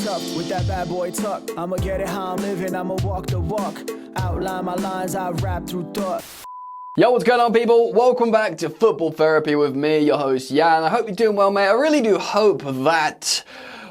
tough with that bad boy tuck. I'ma get it how I'm living, I'ma walk the walk. Outline my lines, I rap through thought. Yo, what's going on, people? Welcome back to Football Therapy with me, your host, Jan. I hope you're doing well, mate. I really do hope that.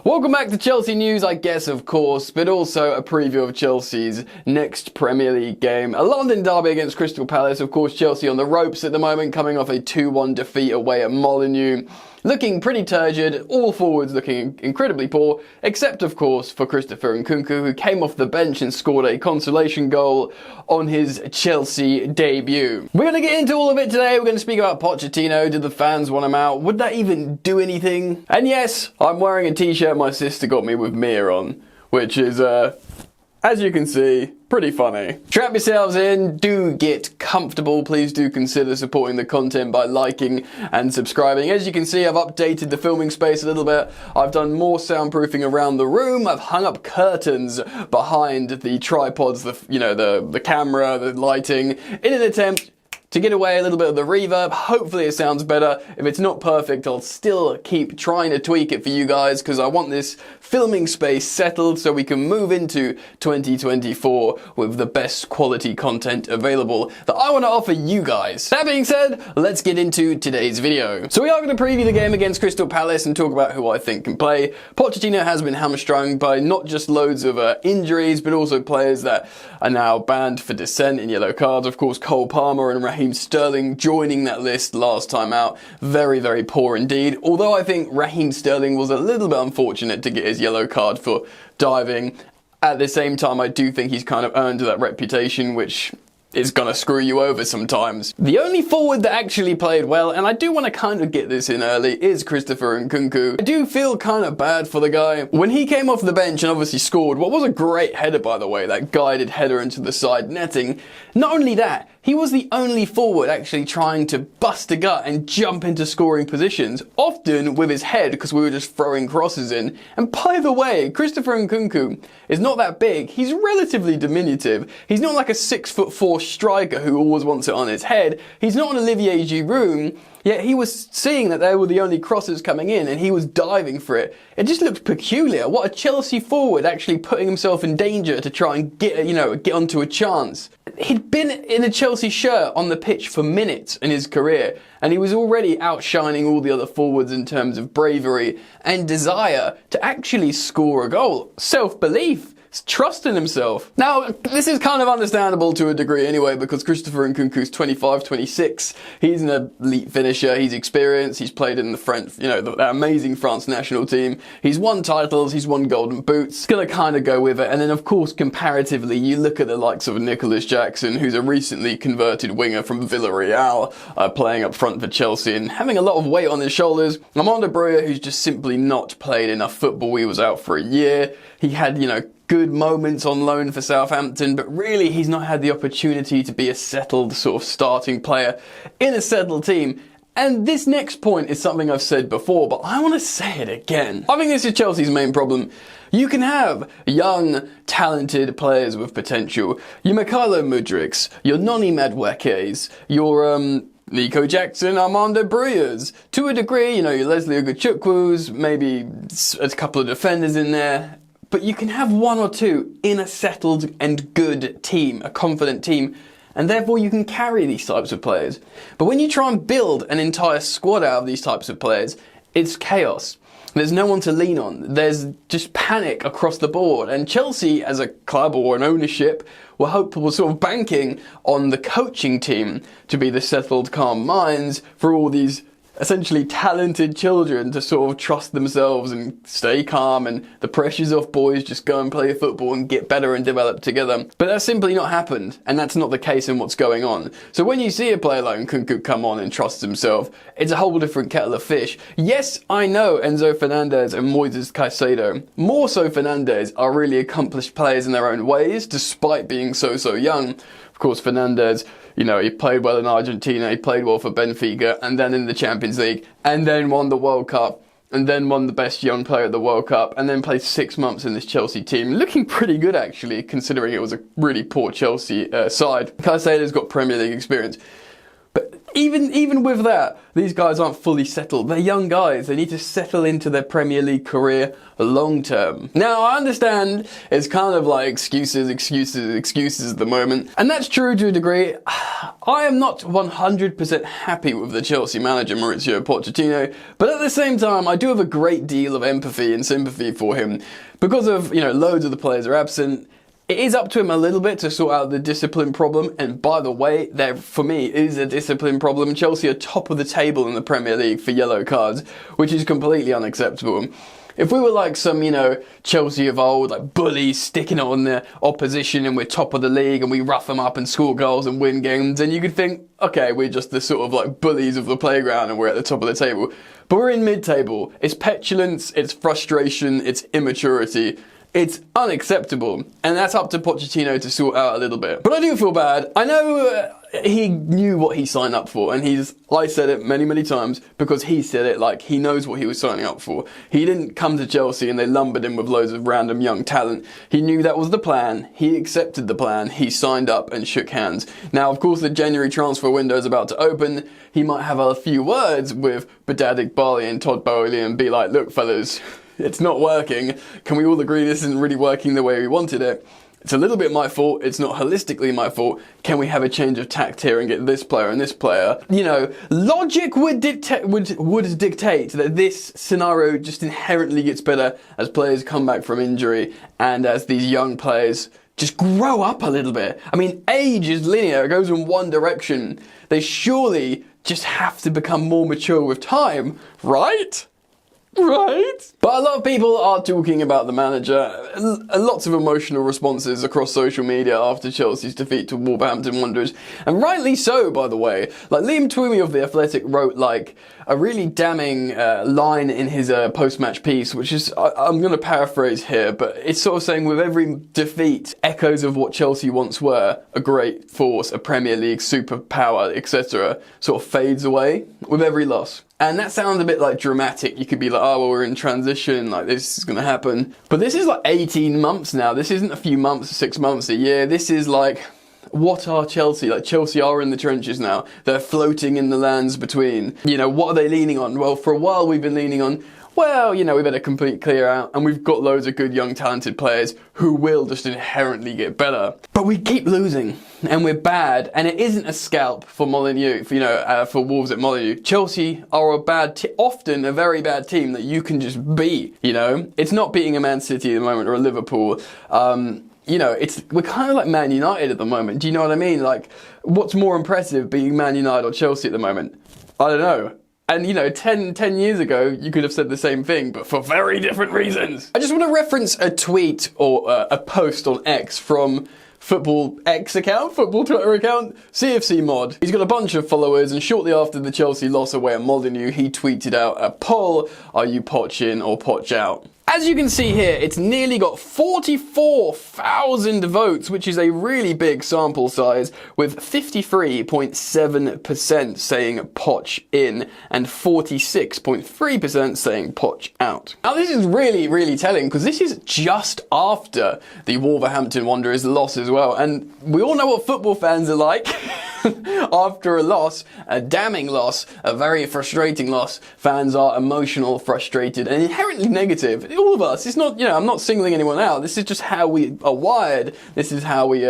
Welcome back to Chelsea news, I guess, of course, but also a preview of Chelsea's next Premier League game. A London derby against Crystal Palace. Of course, Chelsea on the ropes at the moment, coming off a 2-1 defeat away at Molineux. Looking pretty turgid, all forwards looking incredibly poor, except of course for Christopher Nkunku, who came off the bench and scored a consolation goal on his Chelsea debut. We're going to get into all of it today. We're going to speak about Pochettino. Did the fans want him out? Would that even do anything? And yes, I'm wearing a t-shirt my sister got me with Mia on, which is, as you can see, pretty funny. Strap yourselves in, do get comfortable. Please do consider supporting the content by liking and subscribing. As you can see, I've updated the filming space a little bit. I've done more soundproofing around the room. I've hung up curtains behind the tripods, the camera, the lighting, in an attempt to get away a little bit of the reverb. Hopefully it sounds better. If it's not perfect, I'll still keep trying to tweak it for you guys because I want this filming space settled so we can move into 2024 with the best quality content available that I want to offer you guys. That being said, let's get into today's video. So we are going to preview the game against Crystal Palace and talk about who I think can play. Pochettino has been hamstrung by not just loads of injuries, but also players that are now banned for dissent in yellow cards. Of course, Cole Palmer and Raheem Sterling joining that list last time out. Very, very poor indeed. Although I think Raheem Sterling was a little bit unfortunate to get his yellow card for diving. At the same time, I do think he's kind of earned that reputation, which is gonna screw you over sometimes. The only forward that actually played well, and I do want to kind of get this in early, is Christopher Nkunku. I do feel kind of bad for the guy. When he came off the bench and obviously scored what was a great header, by the way, that guided header into the side netting, not only that, he was the only forward actually trying to bust a gut and jump into scoring positions, often with his head because we were just throwing crosses in. And by the way, Christopher Nkunku is not that big. He's relatively diminutive. He's not like a 6'4" striker who always wants it on his head. He's not an Olivier Giroud. Yet he was seeing that they were the only crosses coming in and he was diving for it. It just looked peculiar. What a Chelsea forward actually putting himself in danger to try and get onto a chance. He'd been in a Chelsea shirt on the pitch for minutes in his career and he was already outshining all the other forwards in terms of bravery and desire to actually score a goal. Self-belief. Trust in himself. Now, this is kind of understandable to a degree anyway, because Christopher Nkunku's 25, 26. He's an elite finisher. He's experienced. He's played in the French, that amazing France national team. He's won titles. He's won golden boots. Gonna kind of go with it. And then, of course, comparatively, you look at the likes of Nicholas Jackson, who's a recently converted winger from Villarreal, playing up front for Chelsea and having a lot of weight on his shoulders. Armando Broja, who's just simply not played enough football. He was out for a year. He had, good moments on loan for Southampton, but really he's not had the opportunity to be a settled sort of starting player in a settled team. And this next point is something I've said before, but I want to say it again. I think this is Chelsea's main problem. You can have young, talented players with potential. Your Mykhailo Mudryks, your Noni Maduekes, your Nico Jackson, Armando Brojas. To a degree, your Leslie Ogochukwus, maybe a couple of defenders in there. But you can have one or two in a settled and good team, a confident team, and therefore you can carry these types of players. But when you try and build an entire squad out of these types of players, it's chaos. There's no one to lean on. There's just panic across the board. And Chelsea, as a club or an ownership, were sort of banking on the coaching team to be the settled, calm minds for all these essentially talented children to sort of trust themselves and stay calm, and the pressure's off, boys, just go and play football and get better and develop together. But that's simply not happened, and that's not the case in what's going on. So when you see a player like Nkunku come on and trust himself, it's a whole different kettle of fish. Yes, I know Enzo Fernandez and Moises Caicedo, more so Fernandez, are really accomplished players in their own ways, despite being so young. Of course, Fernandez, he played well in Argentina, he played well for Benfica, and then in the Champions League, and then won the World Cup, and then won the best young player at the World Cup, and then played 6 months in this Chelsea team. Looking pretty good, actually, considering it was a really poor Chelsea side. Caicedo's got Premier League experience. But even with that, these guys aren't fully settled. They're young guys. They need to settle into their Premier League career long term. Now, I understand it's kind of like excuses at the moment. And that's true to a degree. I am not 100% happy with the Chelsea manager, Mauricio Pochettino. But at the same time, I do have a great deal of empathy and sympathy for him. Because of, loads of the players are absent. It is up to him a little bit to sort out the discipline problem, and by the way, there for me is a discipline problem. Chelsea are top of the table in the Premier League for yellow cards, which is completely unacceptable. If we were like some, Chelsea of old, like bullies sticking on the opposition and we're top of the league and we rough them up and score goals and win games, then you could think, okay, we're just the sort of like bullies of the playground and we're at the top of the table. But we're in mid-table. It's petulance, it's frustration, it's immaturity. It's unacceptable, and that's up to Pochettino to sort out a little bit. But I do feel bad. I know he knew what he signed up for, and I said it many, many times, because he said it like he knows what he was signing up for. He didn't come to Chelsea and they lumbered him with loads of random young talent. He knew that was the plan. He accepted the plan. He signed up and shook hands. Now, of course, the January transfer window is about to open. He might have a few words with Badad Iqbali and Todd Bowley and be like, look, fellas, it's not working. Can we all agree this isn't really working the way we wanted it? It's a little bit my fault. It's not holistically my fault. Can we have a change of tact here and get this player and this player? Logic would dictate that this scenario just inherently gets better as players come back from injury and as these young players just grow up a little bit. I mean, age is linear. It goes in one direction. They surely just have to become more mature with time, right? Right? But a lot of people are talking about the manager. Lots of emotional responses across social media after Chelsea's defeat to Wolverhampton Wanderers. And rightly so, by the way. Like, Liam Twomey of The Athletic wrote, like, a really damning line in his post-match piece, which is, I'm going to paraphrase here, but it's sort of saying with every defeat, echoes of what Chelsea once were, a great force, a Premier League superpower, etc., sort of fades away with every loss. And that sounds a bit like dramatic. You could be like, oh, well, we're in transition, like this is going to happen. But this is like 18 months now. This isn't a few months, 6 months, a year. This is like, what are Chelsea? Like, Chelsea are in the trenches now. They're floating in the lands between. What are they leaning on? Well, for a while we've been leaning on, well, we better complete clear out, and we've got loads of good young talented players who will just inherently get better. But we keep losing, and we're bad, and it isn't a scalp for Molineux, for Wolves at Molineux. Chelsea are often a very bad team that you can just beat, It's not beating a Man City at the moment or a Liverpool. We're kind of like Man United at the moment. Do you know what I mean? Like, what's more impressive, being Man United or Chelsea at the moment? I don't know. And 10 years ago, you could have said the same thing, but for very different reasons. I just want to reference a tweet or a post on X from Football Twitter account, CFC Mod. He's got a bunch of followers, and shortly after the Chelsea loss away at Molineux, he tweeted out a poll: are you Poch in or Poch out? As you can see here, it's nearly got 44,000 votes, which is a really big sample size, with 53.7% saying Poch in and 46.3% saying Poch out. Now, this is really, really telling, because this is just after the Wolverhampton Wanderers loss as well, and we all know what football fans are like. After a loss, a damning loss, a very frustrating loss, fans are emotional, frustrated, and inherently negative. All of us. It's not, I'm not singling anyone out. This is just how we are wired. This is how we,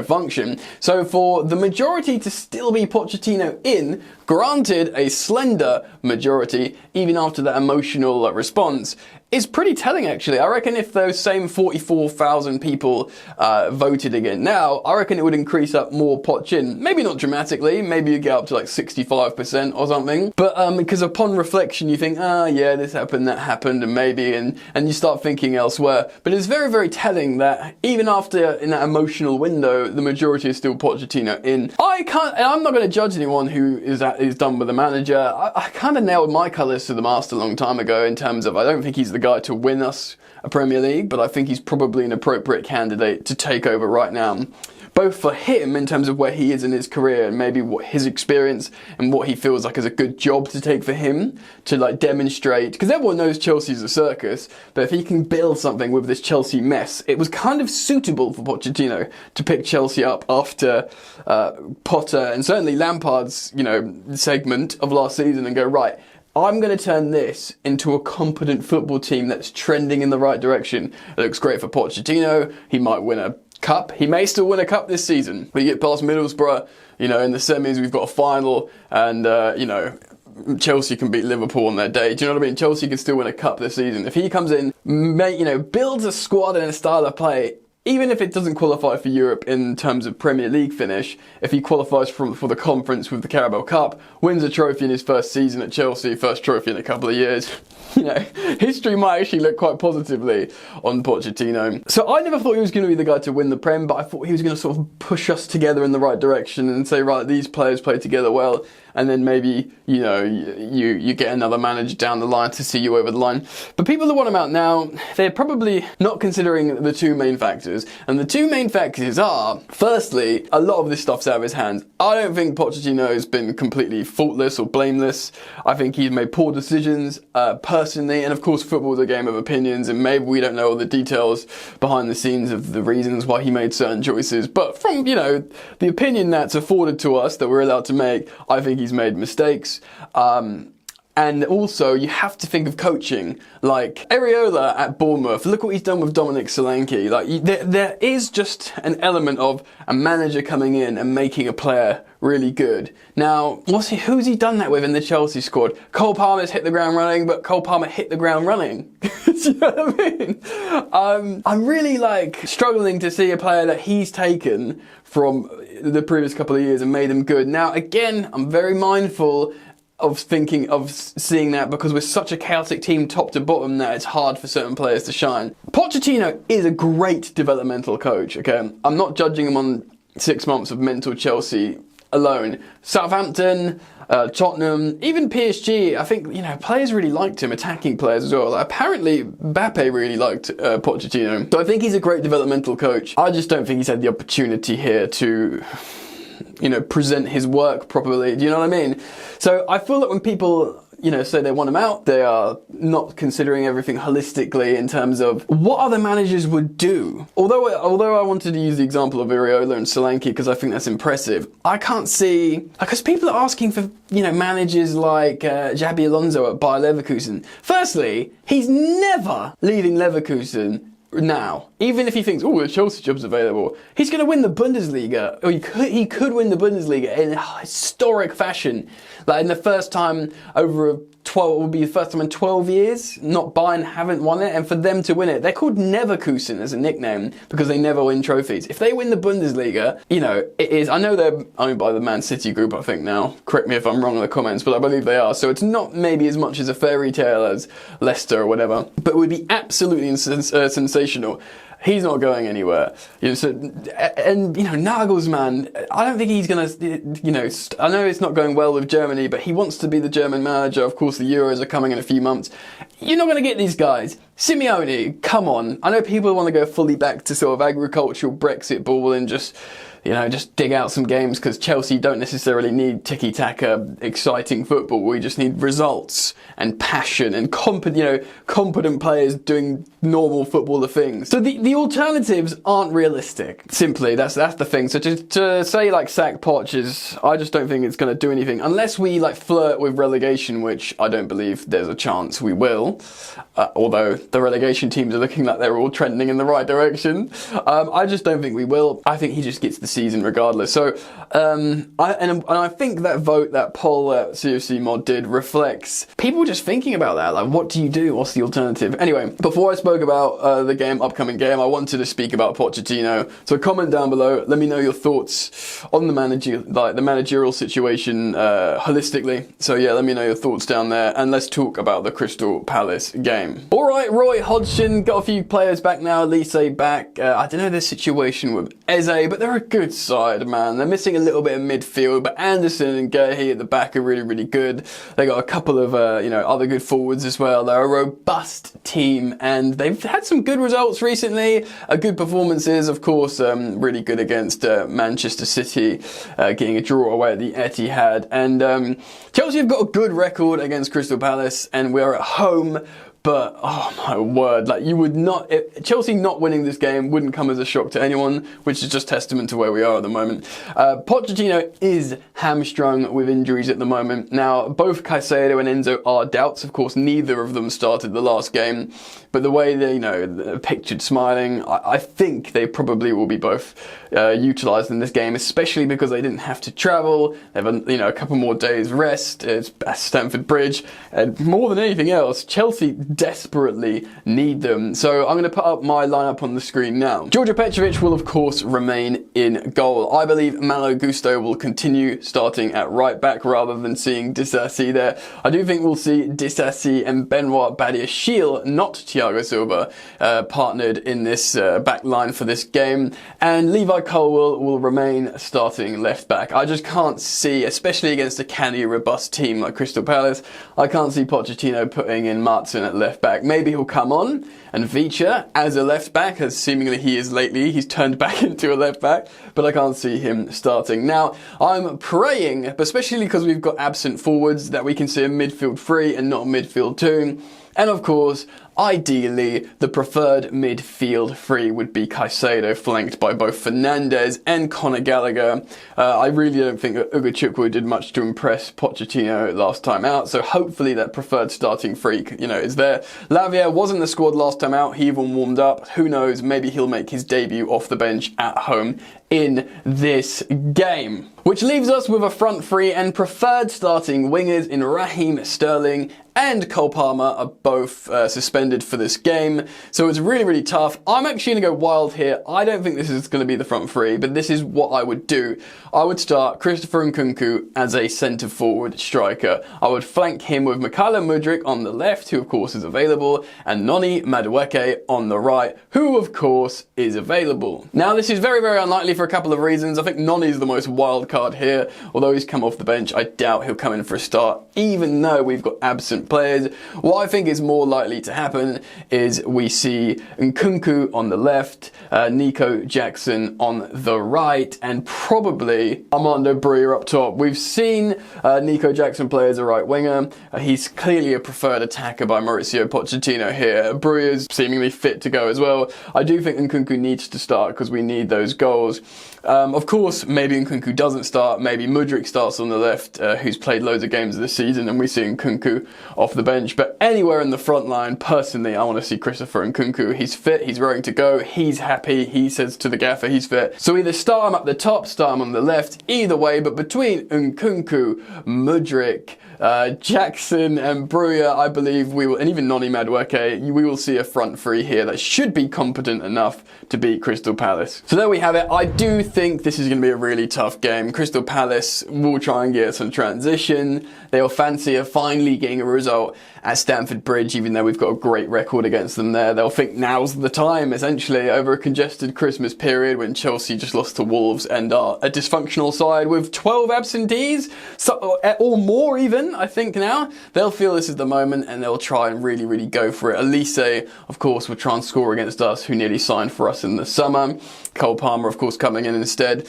function. So for the majority to still be Pochettino in, granted a slender majority, even after that emotional response, is pretty telling, actually. I reckon if those same 44,000 people voted again now, I reckon it would increase up more Poch in. Maybe not dramatically, maybe you get up to like 65% or something. But because upon reflection, you think, yeah, this happened, that happened, and maybe, and you start thinking elsewhere. But it's very, very telling that even after, in that emotional window, the majority is still Pochettino in. I'm not going to judge anyone who is done with the manager. I kind of nailed my colours to the mast a long time ago in terms of, I don't think he's the guy to win us a Premier League, but I think he's probably an appropriate candidate to take over right now. both for him in terms of where he is in his career and maybe what his experience and what he feels like is a good job to take for him to like demonstrate, because everyone knows Chelsea's a circus, but if he can build something with this Chelsea mess, it was kind of suitable for Pochettino to pick Chelsea up after Potter and certainly Lampard's, segment of last season and go, right, I'm going to turn this into a competent football team that's trending in the right direction. It looks great for Pochettino. He might win a cup. He may still win a cup this season. We get past Middlesbrough, in the semis we've got a final, and, Chelsea can beat Liverpool on their day. Do you know what I mean? Chelsea can still win a cup this season. If he comes in, builds a squad and a style of play, even if it doesn't qualify for Europe in terms of Premier League finish, if he qualifies for the conference with the Carabao Cup, wins a trophy in his first season at Chelsea, first trophy in a couple of years, history might actually look quite positively on Pochettino. So I never thought he was going to be the guy to win the Prem, but I thought he was going to sort of push us together in the right direction and say, right, these players play together well, and then maybe, you get another manager down the line to see you over the line. But people that want him out now, they're probably not considering the two main factors. And the two main factors are, firstly, a lot of this stuff's out of his hands. I don't think Pochettino has been completely faultless or blameless. I think he's made poor decisions, personally, and of course football's a game of opinions, and maybe we don't know all the details behind the scenes of the reasons why he made certain choices. But from, the opinion that's afforded to us that we're allowed to make, I think he's made mistakes. And also, you have to think of coaching. Like, Areola at Bournemouth, look what he's done with Dominic Solanke. Like, there is just an element of a manager coming in and making a player really good. Now, who's he done that with in the Chelsea squad? Cole Palmer's hit the ground running, but Cole Palmer hit the ground running. Do you know what I mean? I'm really, struggling to see a player that he's taken from the previous couple of years and made him good. Now, again, I'm very mindful of seeing that because we're such a chaotic team top to bottom that it's hard for certain players to shine. Pochettino is a great developmental coach, okay? I'm not judging him on 6 months of mental Chelsea alone. Southampton, Tottenham, even PSG, I think, players really liked him, attacking players as well. Apparently, Mbappe really liked Pochettino. So I think he's a great developmental coach. I just don't think he's had the opportunity here to present his work properly. Do you know what I mean? So I feel that when people, say they want him out, they are not considering everything holistically in terms of what other managers would do. Although I wanted to use the example of Areola and Solanke because I think that's impressive, I can't see, because people are asking for, managers like Xabi Alonso at Bayer Leverkusen. Firstly, he's never leaving Leverkusen now. Even if he thinks, the Chelsea job's available, he's going to win the Bundesliga, or he could win the Bundesliga in a historic fashion. In the first time it would be the first time in 12 years, not Bayern haven't won it, and for them to win it, they're called Neverkusen as a nickname because they never win trophies. If they win the Bundesliga, it is, I know they're owned by the Man City group, I think now, correct me if I'm wrong in the comments, but I believe they are, so it's not maybe as much as a fairy tale as Leicester or whatever, but it would be absolutely sensational. He's not going anywhere. Nagelsmann, I don't think he's going to, I know it's not going well with Germany, but he wants to be the German manager. Of course, the Euros are coming in a few months. You're not going to get these guys. Simeone, come on. I know people want to go fully back to sort of agricultural Brexit ball and just dig out some games because Chelsea don't necessarily need tiki-taka exciting football. We just need results and passion and competent players doing normal footballer things. So the alternatives aren't realistic. Simply, that's the thing. So to say sack Poch I just don't think it's going to do anything unless we flirt with relegation, which I don't believe there's a chance we will. Although the relegation teams are looking like they're all trending in the right direction. I just don't think we will. I think he just gets the season regardless. So I think that vote, that poll that CFC Mod did reflects people just thinking about that. What do you do? What's the alternative? Anyway, before I spoke about the upcoming game, I wanted to speak about Pochettino. So comment down below. Let me know your thoughts on the managerial situation holistically. So yeah, let me know your thoughts down there, and let's talk about the Crystal Palace game. All right, Roy Hodgson got a few players back now. Elise back. I don't know the situation with Eze, but they're a good side, man. They're missing a little bit of midfield, but Anderson and Gehi at the back are really, really good. They got a couple of other good forwards as well. They're a robust team, and they've had some good results recently. Good performances, of course. Really good against Manchester City, getting a draw away at the Etihad, and Chelsea have got a good record against Crystal Palace, and we're at home. But, oh my word, like Chelsea not winning this game wouldn't come as a shock to anyone, which is just testament to where we are at the moment. Pochettino is hamstrung with injuries at the moment. Now, both Caicedo and Enzo are doubts. Of course, neither of them started the last game. But the way they, pictured smiling, I think they probably will be both utilised in this game, especially because they didn't have to travel. They have, a couple more days rest. It's at Stamford Bridge. And more than anything else, Chelsea desperately need them. So I'm going to put up my lineup on the screen now. Georgia Petrovic will of course remain in goal. I believe Malo Gusto will continue starting at right back rather than seeing Disasi there. I do think we'll see Disasi and Benoit Badiashile, not Thiago Silva, partnered in this back line for this game. And Levi Colwill will remain starting left back. I just can't see, especially against a canny, robust team like Crystal Palace, I can't see Pochettino putting in Martin at left back. Maybe he'll come on and feature as a left back, as seemingly he is lately. He's turned back into a left back, but I can't see him starting. Now, I'm praying, especially because we've got absent forwards, that we can see a midfield 3 and not a midfield 2. And of course, ideally, the preferred midfield 3 would be Caicedo, flanked by both Fernandes and Conor Gallagher. I really don't think that Ugachukwu did much to impress Pochettino last time out, so hopefully that preferred starting 3, is there. Lavia was in the squad last time out. He even warmed up. Who knows? Maybe he'll make his debut off the bench at home in this game. Which leaves us with a front 3 and preferred starting wingers in Raheem Sterling and Cole Palmer are both suspended for this game. So it's really, really tough. I'm actually going to go wild here. I don't think this is going to be the front 3, but this is what I would do. I would start Christopher Nkunku as a centre forward striker. I would flank him with Mykhailo Mudryk on the left, who of course is available, and Noni Madueke on the right, who of course is available. Now this is very, very unlikely for a couple of reasons. I think Noni is the most wild card here. Although he's come off the bench, I doubt he'll come in for a start, even though we've got absent players. What I think is more likely to happen is we see Nkunku on the left, Nico Jackson on the right, and probably Armando Broja up top. We've seen Nico Jackson play as a right winger. He's clearly a preferred attacker by Mauricio Pochettino here. Broja's seemingly fit to go as well. I do think Nkunku needs to start because we need those goals. Of course, maybe Nkunku doesn't start. Maybe Mudryk starts on the left, who's played loads of games this season, and we see Nkunku off the bench. But anywhere in the front line, personally, I want to see Christopher Nkunku. He's fit, he's raring to go, he's happy, he says to the gaffer he's fit. So either start him up the top, start him on the left, either way. But between Nkunku, Mudryk, Jackson and Broja, I believe we will, and even Noni Madueke, we will see a front 3 here that should be competent enough to beat Crystal Palace. So there we have it. I do think this is going to be a really tough game. Crystal Palace will try and get some transition. They'll fancy finally getting a result at Stamford Bridge, even though we've got a great record against them there. They'll think now's the time, essentially, over a congested Christmas period when Chelsea just lost to Wolves and are a dysfunctional side with 12 absentees, or more even, I think now. They'll feel this is the moment and they'll try and really, really go for it. Elise, of course, will try and score against us, who nearly signed for us in the summer. Cole Palmer, of course, coming in instead.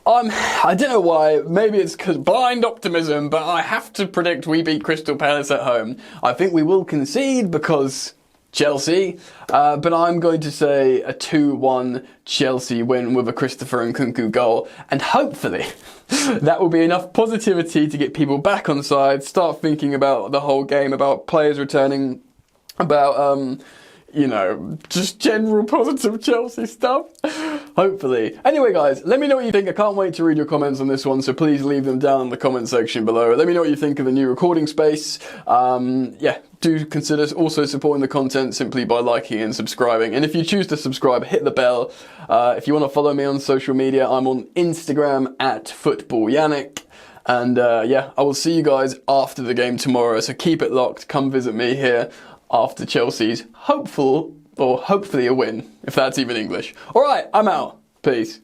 I don't know why, maybe it's because blind optimism, but I have to predict we beat Crystal Palace at home. I think we will concede because Chelsea, but I'm going to say a 2-1 Chelsea win with a Christopher Nkunku goal, and hopefully that will be enough positivity to get people back on side, start thinking about the whole game, about players returning, about just general positive Chelsea stuff. Hopefully. Anyway, guys, let me know what you think. I can't wait to read your comments on this one, so please leave them down in the comment section below. Let me know what you think of the new recording space. Do consider also supporting the content simply by liking and subscribing. And if you choose to subscribe, hit the bell. If you want to follow me on social media, I'm on Instagram at FootballYannick. And I will see you guys after the game tomorrow, so keep it locked. Come visit me here. after Chelsea's hopefully a win, if that's even English. Alright, I'm out. Peace.